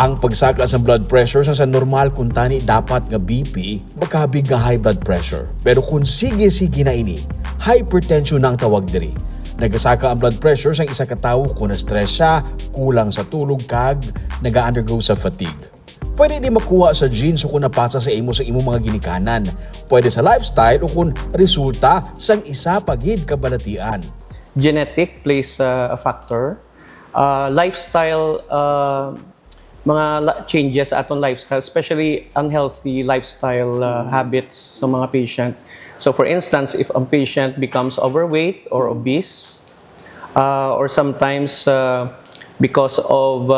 Ang pagsaka sa blood pressure sa normal kung tani dapat nga BP, magkahabig nga high blood pressure. Pero kung sige-sige na ini, hypertension na ang tawag diri. Nagasaka ang blood pressure sa isa ka tawo kung na-stress siya, kulang sa tulog kag naga-undergo sa fatigue. Pwede din makuha sa genes o kung napasa sa imo mga ginikanan. Pwede sa lifestyle o kung resulta sang isa pagid kabalatian. Genetic plays a factor. Lifestyle mga changes sa atong lifestyle, especially unhealthy lifestyle habits sa mga patient. So for instance, if a patient becomes overweight or obese, or sometimes because of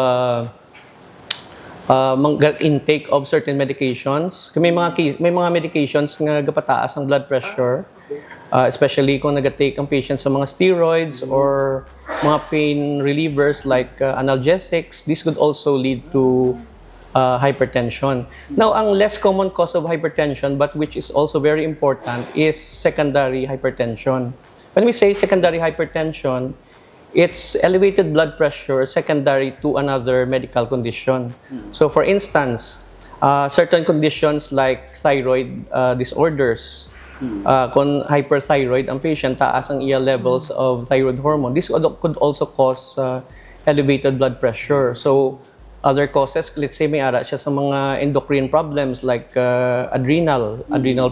intake of certain medications, may mga medications nga gapataas ang blood pressure, especially kung nag-take ang patient sa mga steroids or mga pain relievers like analgesics. This could also lead to hypertension. Now, ang less common cause of hypertension, but which is also very important, is secondary hypertension. When we say secondary hypertension, it's elevated blood pressure secondary to another medical condition. So, for instance, certain conditions like thyroid disorders, kung hyperthyroid ang patient, taas ang iya levels of thyroid hormone, this could also cause elevated blood pressure. So, other causes, let's say may ara siya sa mga endocrine problems like adrenal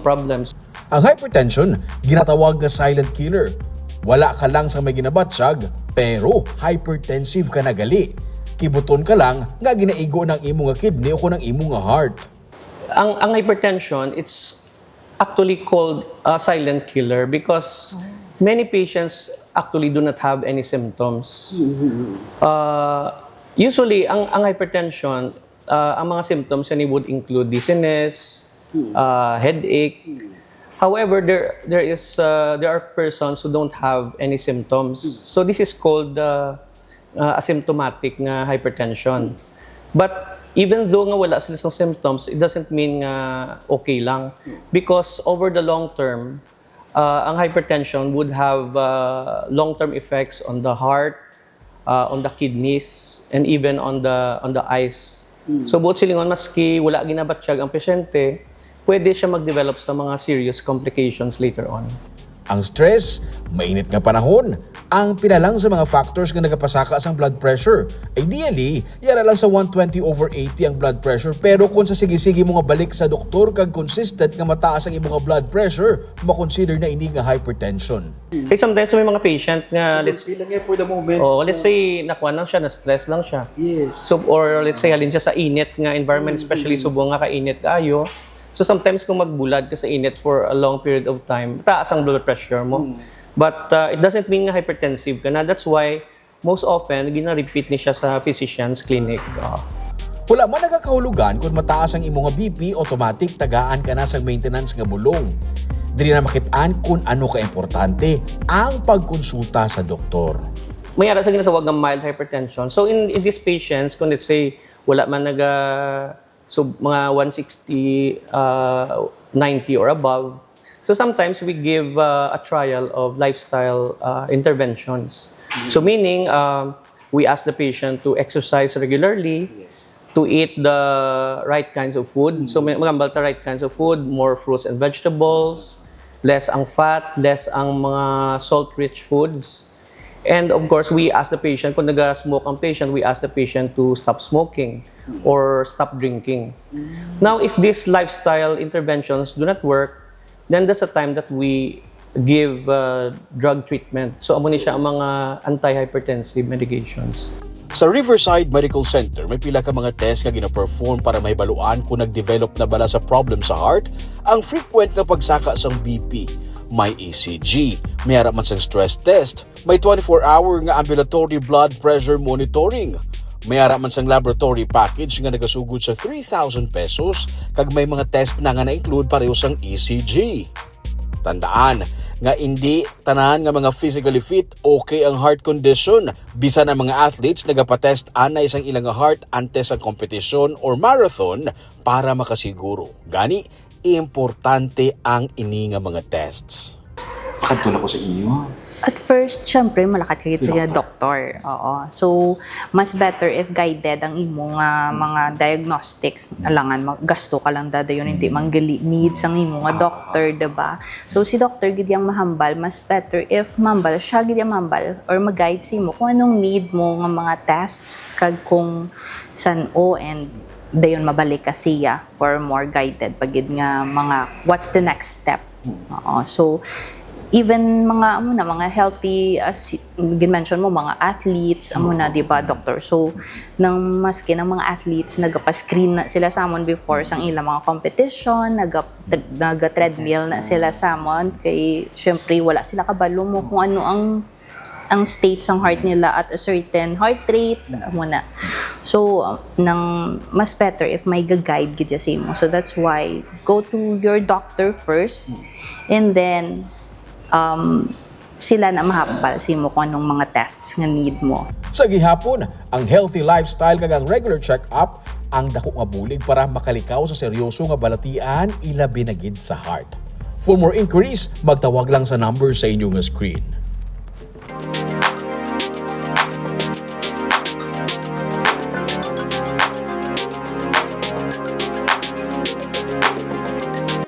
problems. Ang hypertension, ginatawag nga silent killer. Wala ka lang sa may ginabatsyag, pero hypertensive ka na gali. Kibuton ka lang nga ginaigo ng imo nga kidney o kung ng imo nga heart. Ang hypertension, it's actually called a silent killer because many patients actually do not have any symptoms. Usually, ang hypertension, ang mga symptoms niya would include dizziness, headache. However, there are persons who don't have any symptoms. So this is called asymptomatic nga hypertension. But even though nga wala sila ng symptoms, it doesn't mean nga okay lang. Because over the long term, ang hypertension would have long-term effects on the heart, on the kidneys, and even on the eyes. So buot silingon, maski wala ginabatsyag ang pasyente, pwede siya mag-develop sa mga serious complications later on. Ang stress, mainit nga panahon, ang pinalang sa mga factors nga nagapasaka sa blood pressure. Ideally, yara lang sa 120/80 ang blood pressure, pero kung sa sige-sige mo nga balik sa doktor kag consistent nga mataas ang imong blood pressure, makonsider na ini nga hypertension. Okay, sometimes may mga patient nga let's for the moment. let's say nakuha lang siya, na-stress lang siya. Yes. So or let's say halin siya sa init nga environment, especially subong nga kainit kayo. So sometimes kung magbulad ka sa init for a long period of time, taas ang blood pressure mo. But it doesn't mean nga hypertensive ka na. That's why most often gina-repeat ni siya sa physician's clinic. Wala man nagakahulugan kung mataas ang imong BP, automatic tagaan ka na sa maintenance nga bulong. Dili na makitaan kung ano ka-importante ang pagkonsulta sa doktor. May ara sa ginatawag ng mild hypertension. So in these patients, kung let's say wala man so mga 160, 90 or above. So sometimes we give a trial of lifestyle interventions. So meaning we ask the patient to exercise regularly, to eat the right kinds of food. So magambal ta right kinds of food, more fruits and vegetables, less ang fat, less ang mga salt-rich foods. And of course, we ask the patient, kung nag-smoke ang patient, we ask the patient to stop smoking or stop drinking. Now, if these lifestyle interventions do not work, then that's a time that we give drug treatment. So, amo ni siya ang mga anti-hypertensive medications. Sa Riverside Medical Center, may pila ka mga test nga gina-perform para mahibaluan kung nag-develop na bala sa problem sa heart, ang frequent nga pagsaka sang BP. May ECG, may harap man sang stress test, may 24-hour nga ambulatory blood pressure monitoring, may harap man sang laboratory package nga nagasugod sa 3,000 pesos, kag may mga test na nga na-include pareho sang ECG. Tandaan, nga hindi tanan nga mga physically fit okay ang heart condition. Bisan ang mga athletes nagapatest anay isang ilang heart antes ang kompetisyon or marathon para makasiguro. Gani, importante ang ini nga mga tests. Katulad ko sa inyo. At first, syempre, malakat kayo sa doktor. Oo. So, mas better if guided ang imo nga mga diagnostics. Alangan, gasto ka lang dadayon, hindi manggali needs ang imo nga doctor, diba? So, si doctor gid yang mahambal, mas better if mambal, siya gid yang mahambal or mag-guide si mo kung anong need mo nga mga tests kag kung san o and dayon mabalik ka siya for more guided pagid nga mga what's the next step. Oo. So, even mga healthy, as gin-mention mo, mga athletes, di ba, doctor? So, nang maski ng mga athletes, nagpa-screen na sila sa amon before sa ilang mga competition, nag-treadmill na sila sa amon, kay syempre wala sila kabalo mo kung ano ang state ng heart nila at a certain heart rate muna. So, nang mas better if may guide gid sa imo. So, that's why go to your doctor first and then sila na mahambal sa imo kung anong mga tests nga need mo. Sa gihapon, ang healthy lifestyle kag ang regular check-up ang dako nga bulig para makalikaw sa seryoso nga balatian ilabi na gid sa heart. For more inquiries, magtawag lang sa number sa inyong screen.